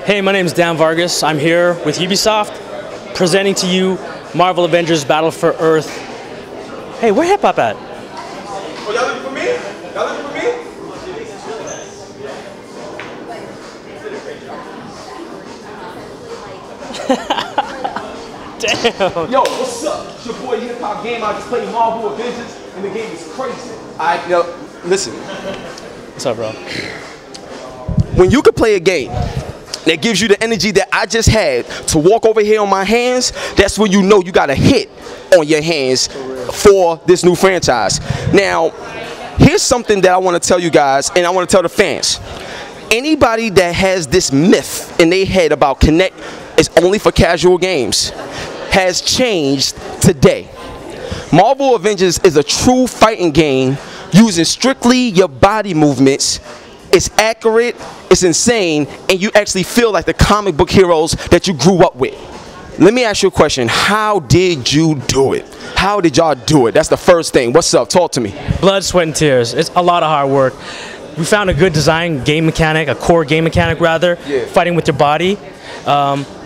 Hey, my name is Dan Vargas. I'm here with Ubisoft, presenting to you Marvel Avengers Battle for Earth. Hey, where HipHop at? Oh, y'all looking for me? Y'all looking for me? Damn. Yo, what's up? It's your boy HipHopGamer. I just played Marvel Avengers, and the game is crazy. Alright, yo, listen. What's up, bro? When you can play a game that gives you the energy that I just had to walk over here on my hands, that's when you know you got a hit on your hands for this new franchise. Now, here's something that I want to tell you guys, and I want to tell the fans. Anybody that has this myth in their head about Kinect is only for casual games has changed today. Marvel Avengers is a true fighting game using strictly your body movements. It's accurate, it's insane, and you actually feel like the comic book heroes that you grew up with. Let me ask you a question. How did you do it? How did y'all do it? That's the first thing. What's up? Talk to me. Blood, sweat, and tears. It's a lot of hard work. We found a good design game mechanic, a core game mechanic rather, fighting with your body.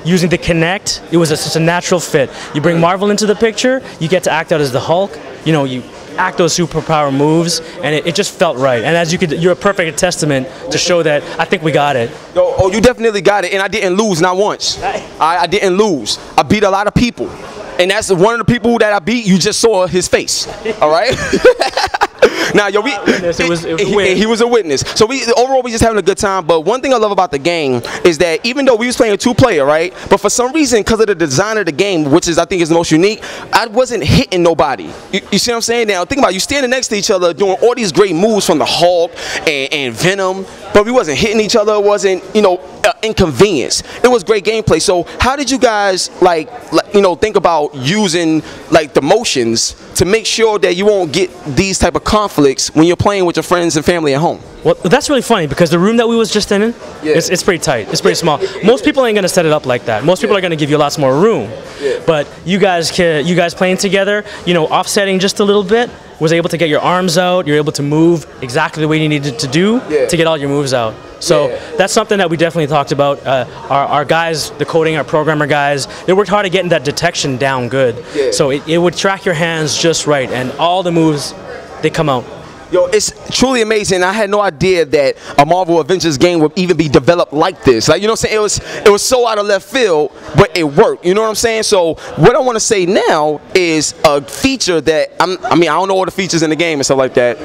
Using the Kinect, it was just a natural fit. You bring Marvel into the picture, you get to act out as the Hulk. You know, you act those superpower moves, and it just felt right. And as you're a perfect testament to show that I think we got it. Oh, you definitely got it, and I didn't lose not once. I didn't lose. I beat a lot of people, and that's one of the people that I beat. You just saw his face. All right. Now, yo, he was a witness. So overall we just having a good time. But one thing I love about the game is that even though we was playing 2-player, right? But for some reason, because of the design of the game, which is I think is the most unique, I wasn't hitting nobody. You see what I'm saying? Now think about it, you standing next to each other doing all these great moves from the Hulk and Venom, but we wasn't hitting each other. It wasn't, you know, inconvenience. It was great gameplay. So how did you guys think about using like the motions to make sure that you won't get these type of conflicts when you're playing with your friends and family at home? Well, that's really funny because the room that we was just in, it's pretty tight. It's pretty small. Most people ain't gonna set it up like that. Most people are gonna give you lots more room. But you guys playing together, you know, offsetting just a little bit, was able to get your arms out. You're able to move exactly the way you needed to do to get all your moves out. So that's something that we definitely talked about. Our guys, the coding, our programmer guys, they worked hard at getting that detection down good. So it would track your hands just right, and all the moves, they come out. Yo, it's truly amazing. I had no idea that a Marvel Avengers game would even be developed like this. Like, you know what I'm saying? It was so out of left field, but it worked. You know what I'm saying? So what I want to say now is a feature that I mean, I don't know all the features in the game and stuff like that.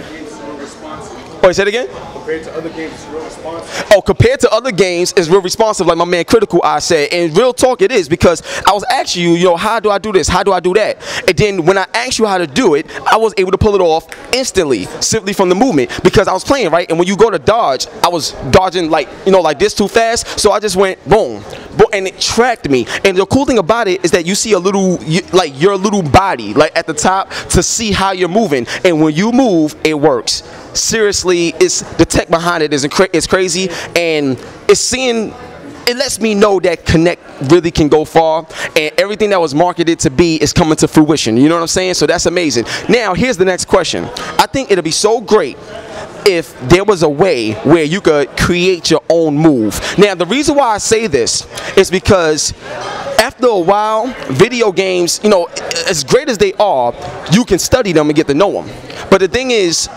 Oh, say it again? Compared to other games, it's real responsive. Oh, compared to other games, it's real responsive, like my man Critical Eye said. And real talk it is, because I was asking you, know, how do I do this? How do I do that? And then when I asked you how to do it, I was able to pull it off instantly, simply from the movement, because I was playing, right? And when you go to dodge, I was dodging like, you know, like this too fast. So I just went boom, boom, and it tracked me. And the cool thing about it is that you see a little, like your little body, like at the top, to see how you're moving. And when you move, it works. Seriously, it's the tech behind it is crazy, and it lets me know that Kinect really can go far, and everything that was marketed to be is coming to fruition. You know what I'm saying? So that's amazing. Now, here's the next question. I think it'll be so great if there was a way where you could create your own move. Now, the reason why I say this is because after a while, video games, you know, as great as they are, you can study them and get to know them. But the thing is,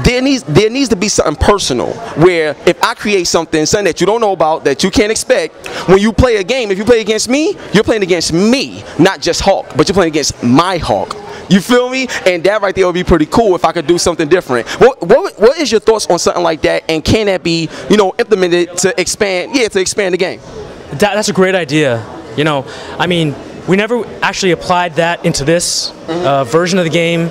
there needs to be something personal, where if I create something that you don't know about, that you can't expect, when you play a game, if you play against me, you're playing against me, not just Hulk, but you're playing against my Hulk. You feel me? And that right there would be pretty cool if I could do something different. What is your thoughts on something like that, and can that be, you know, implemented to expand the game? That's a great idea. You know, I mean, we never actually applied that into this version of the game.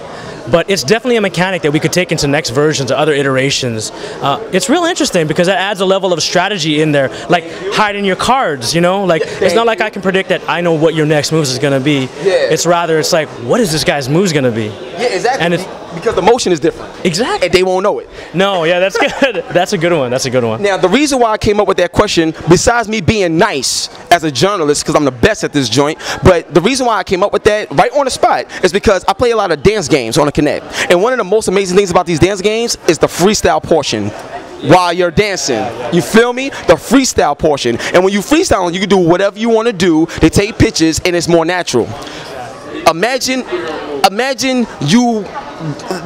But it's definitely a mechanic that we could take into next versions or other iterations. It's real interesting because it adds a level of strategy in there, like hiding your cards, you know? Like, it's not like I can predict that I know what your next moves is going to be. It's rather, it's like, what is this guy's moves going to be? Yeah, exactly. And because the motion is different. Exactly. And they won't know it. No, yeah, that's good. That's a good one. That's a good one. Now, the reason why I came up with that question, besides me being nice as a journalist, because I'm the best at this joint, but the reason why I came up with that right on the spot is because I play a lot of dance games on the Kinect. And one of the most amazing things about these dance games is the freestyle portion. while you're dancing. You feel me? The freestyle portion. And when you freestyle, you can do whatever you want to do. They take pictures and it's more natural. Imagine you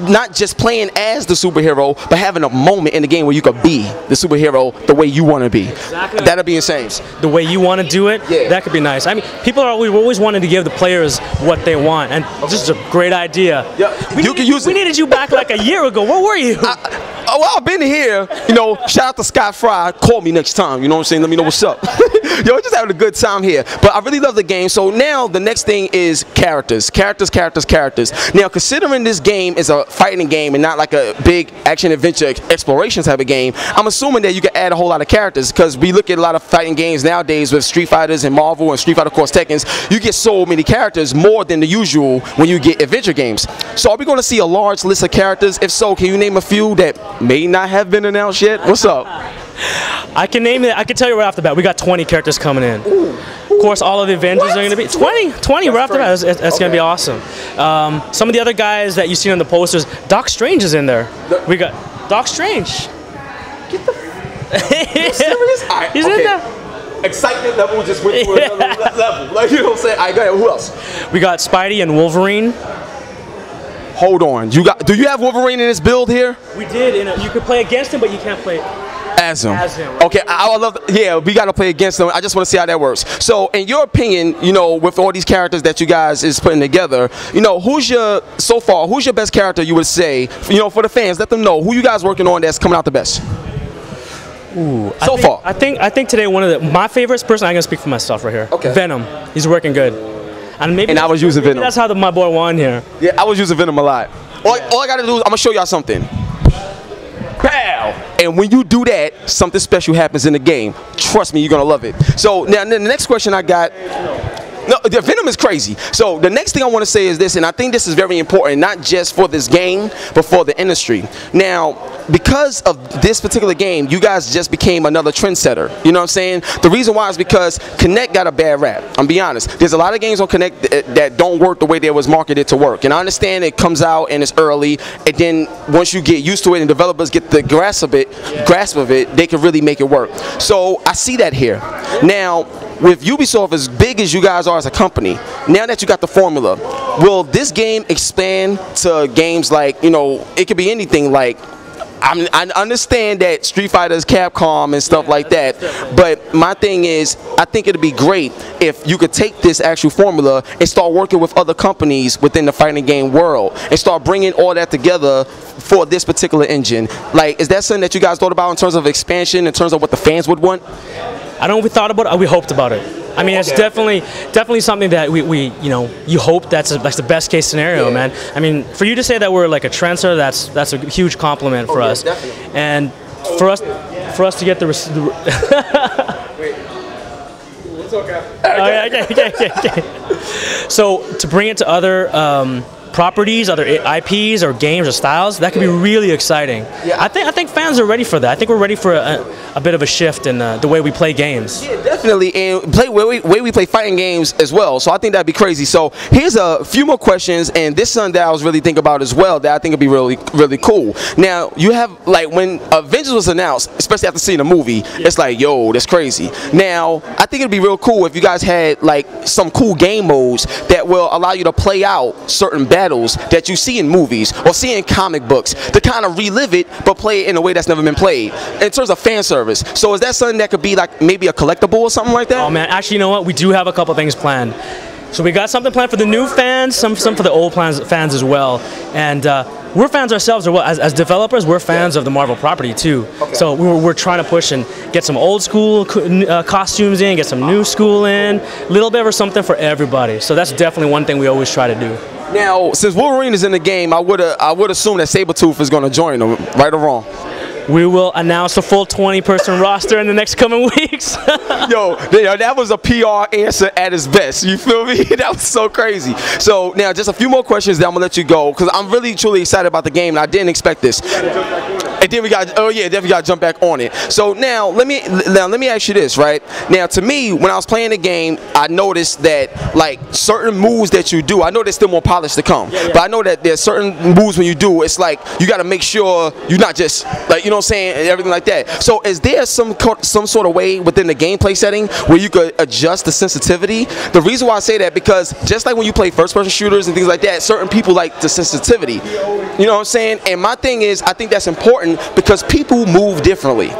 not just playing as the superhero, but having a moment in the game where you could be the superhero the way you want to be. Exactly. That'd be insane. The way you want to do it, that could be nice. I mean, people are always wanting to give the players what they want, and this is a great idea. Yeah, we needed you back like a year ago. Where were you? Well, I've been here, you know, shout out to Scott Fry, call me next time, you know what I'm saying, let me know what's up. Yo, we're just having a good time here, but I really love the game. So now the next thing is characters. Now, considering this game is a fighting game and not like a big action-adventure exploration type of game, I'm assuming that you can add a whole lot of characters, because we look at a lot of fighting games nowadays with Street Fighters and Marvel and Street Fighter Cross Tekkens, you get so many characters, more than the usual when you get adventure games. So are we going to see a large list of characters? If so, can you name a few that may not have been announced yet? What's up? I can name it. I can tell you right off the bat. We got 20 characters coming in. Of course, all of the Avengers are going to be 20 right off the bat. That's going to be awesome. Some of the other guys that you've seen on the posters, Doc Strange is in there. We got Doc Strange. Get the serious? He's in there. Excitement level just went to another level. Like, you know what I'm saying? All right, go ahead. Who else? We got Spidey and Wolverine. Hold on. Do you have Wolverine in this build here? We did. You could play against him, but you can't play as him. Okay, I would love. Yeah, we got to play against them. I just want to see how that works. So, in your opinion, you know, with all these characters that you guys is putting together, you know, who's your best character? You would say, you know, for the fans, let them know who you guys working on that's coming out the best. Ooh, so far, I think today one of my favorites. Personally, I'm gonna speak for myself right here. Okay. Venom. He's working good. And I was using Venom. That's how my boy won here. Yeah, I was using Venom a lot. All I gotta do is I'm gonna show y'all something. Pow! And when you do that, something special happens in the game. Trust me, you're gonna love it. So now the next question I got. No, the Venom is crazy. So the next thing I want to say is this, and I think this is very important, not just for this game, but for the industry. Now, because of this particular game, you guys just became another trendsetter. You know what I'm saying? The reason why is because Kinect got a bad rap. I'm be honest. There's a lot of games on Kinect that don't work the way they was marketed to work. And I understand it comes out and it's early, and then once you get used to it and developers get the grasp of it, they can really make it work. So I see that here. Now, with Ubisoft as big as you guys are as a company, now that you got the formula, will this game expand to games like, you know, it could be anything like, I understand that Street Fighter is Capcom and stuff like that, but my thing is, I think it'd be great if you could take this actual formula and start working with other companies within the fighting game world and start bringing all that together for this particular engine. Like, is that something that you guys thought about in terms of expansion, in terms of what the fans would want? I don't know if we thought about it, we hoped about it. I mean, it's definitely something that we you know, you hope that's the best case scenario, man. I mean, for you to say that we're like a trendsetter, that's a huge compliment for us. Definitely. And for us to get the wait. It's okay. So to bring it to other properties, other IPs or games or styles, that could be really exciting. Yeah. I think fans are ready for that. I think we're ready for a bit of a shift in the way we play games. Yeah, definitely, and way we play fighting games as well. So I think that'd be crazy. So here's a few more questions, and this one that I was really thinking about as well that I think would be really cool. Now you have, like, when Avengers was announced, especially after seeing the movie, it's like, yo, that's crazy. Now I think it'd be real cool if you guys had like some cool game modes that will allow you to play out certain battles that you see in movies or see in comic books to kind of relive it, but play it in a way that's never been played in terms of fan service. So is that something that could be like maybe a collectible or something like that? Oh man, actually, you know what? We do have a couple things planned. So we got something planned for the new fans, some for the old fans as well. And we're fans ourselves, as developers, we're fans of the Marvel property too. Okay. So we're trying to push and get some old school costumes in, get some new school in, a little bit of something for everybody. So that's definitely one thing we always try to do. Now, since Wolverine is in the game, I would assume that Sabretooth is going to join them, right or wrong? We will announce a full 20-person roster in the next coming weeks. Yo, that was a PR answer at its best. You feel me? That was so crazy. So now, just a few more questions, then I'm going to let you go, because I'm really, truly excited about the game, and I didn't expect this. And then we got, oh yeah, definitely got to jump back on it. So now let me ask you this, right? Now to me, when I was playing the game, I noticed that like certain moves that you do, I know there's still more polish to come, but I know that there's certain moves when you do, it's like you got to make sure you're not just like, you know what I'm saying, and everything like that. So is there some sort of way within the gameplay setting where you could adjust the sensitivity? The reason why I say that, because just like when you play first-person shooters and things like that, certain people like the sensitivity. You know what I'm saying? And my thing is, I think that's important because people move differently.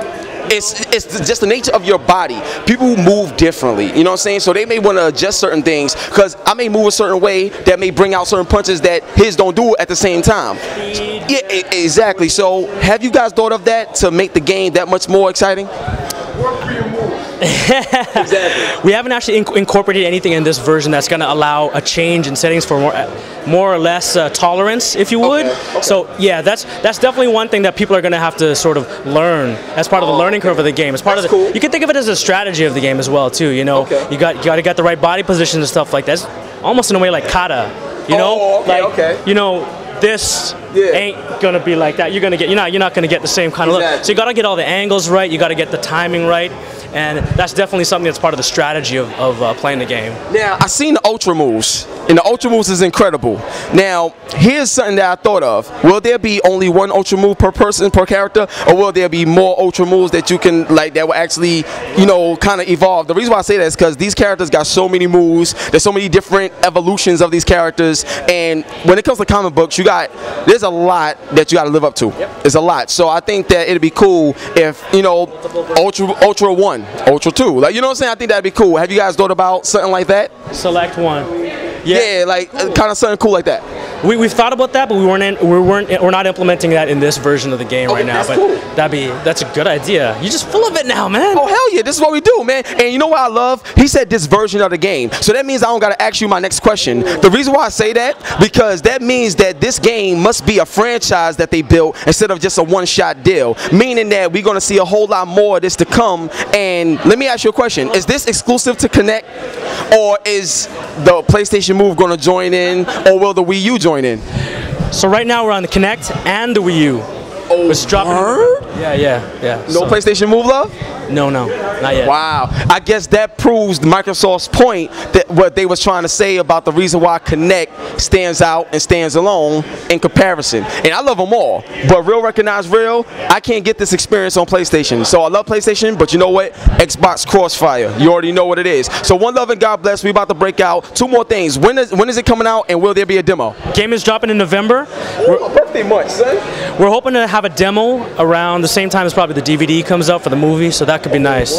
It's just the nature of your body. People move differently, you know what I'm saying? So they may want to adjust certain things because I may move a certain way that may bring out certain punches that his don't do at the same time. Yeah, exactly. So have you guys thought of that to make the game that much more exciting? Exactly. We haven't actually incorporated anything in this version that's going to allow a change in settings for more or less tolerance, if you would. Okay. So yeah, that's definitely one thing that people are going to have to sort of learn as part of the learning curve of the game. As part of the, cool. You can think of it as a strategy of the game as well too. You know, you got to get the right body position and stuff like that. It's almost in a way like kata. You know, you know. This ain't gonna be like that. You're not gonna get the same kind of look. So you gotta get all the angles right. You gotta get the timing right, and that's definitely something that's part of the strategy of playing the game. Now I seen the ultra moves, and the ultra moves is incredible. Now here's something that I thought of. Will there be only one ultra move per person, per character, or will there be more ultra moves that you can like that will actually, you know, kind of evolve? The reason why I say that is because these characters got so many moves. There's so many different evolutions of these characters, and when it comes to comic books, there's a lot that you got to live up to. It's a lot. So I think that it'd be cool if, you know, Ultra 1, Ultra 2. Like, you know what I'm saying? I think that'd be cool. Have you guys thought about something like that? Select one. Yeah, like kind of something cool like that. We've thought about that, but we're not implementing that in this version of the game right now. But cool. That's a good idea. You're just full of it now, man. Oh hell yeah, this is what we do, man. And you know what I love? He said this version of the game. So that means I don't gotta ask you my next question. The reason why I say that, because that means that this game must be a franchise that they built instead of just a one-shot deal. Meaning that we're gonna see a whole lot more of this to come. And let me ask you a question. Is this exclusive to Kinect? Or is the PlayStation Move gonna join in? Or will the Wii U join in? So right now we're on the Kinect and the Wii U. Oh, it's dropping. Yeah. No PlayStation Move love? No, not yet. Wow. I guess that proves Microsoft's point that what they was trying to say about the reason why Kinect stands out and stands alone in comparison. And I love them all, but real recognize real, I can't get this experience on PlayStation. So I love PlayStation, but you know what? Xbox Crossfire. You already know what it is. So one love and God bless. We about to break out. Two more things. When is it coming out, and will there be a demo? Game is dropping in November. Ooh, birthday month, son. We're hoping to have a demo around the same time as probably the DVD comes out for the movie, so that could be nice.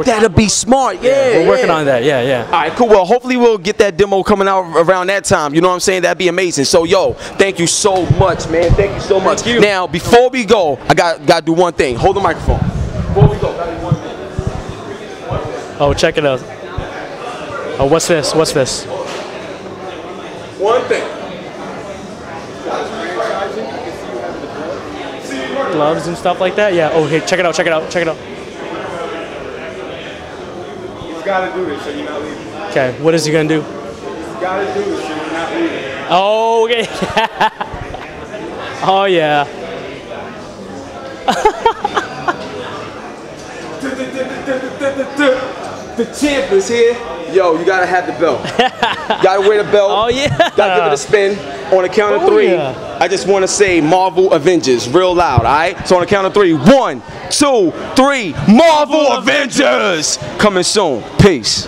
That'd be smart, we're working on that, yeah. Alright, cool. Well, hopefully we'll get that demo coming out around that time. You know what I'm saying? That'd be amazing. So, yo, thank you so much, man. Thank you so much. Thank you. Now, before we go, I gotta do one thing. Hold the microphone. Before we go, gotta do one thing. Oh, check it out. Oh, what's this? One thing. Gloves and stuff like that? Yeah. Oh, hey, check it out. He's got to do this so you're not leaving. Okay, what is he going to do? He's got to do this so you're not leaving. Oh, okay. Oh, yeah. The champ is here. Yo, you gotta have the belt. Gotta wear the belt. Oh yeah. Gotta give it a spin. On the count of three, I just want to say Marvel Avengers real loud, alright? So on the count of three, 1, 2, 3, Marvel Avengers! Coming soon. Peace.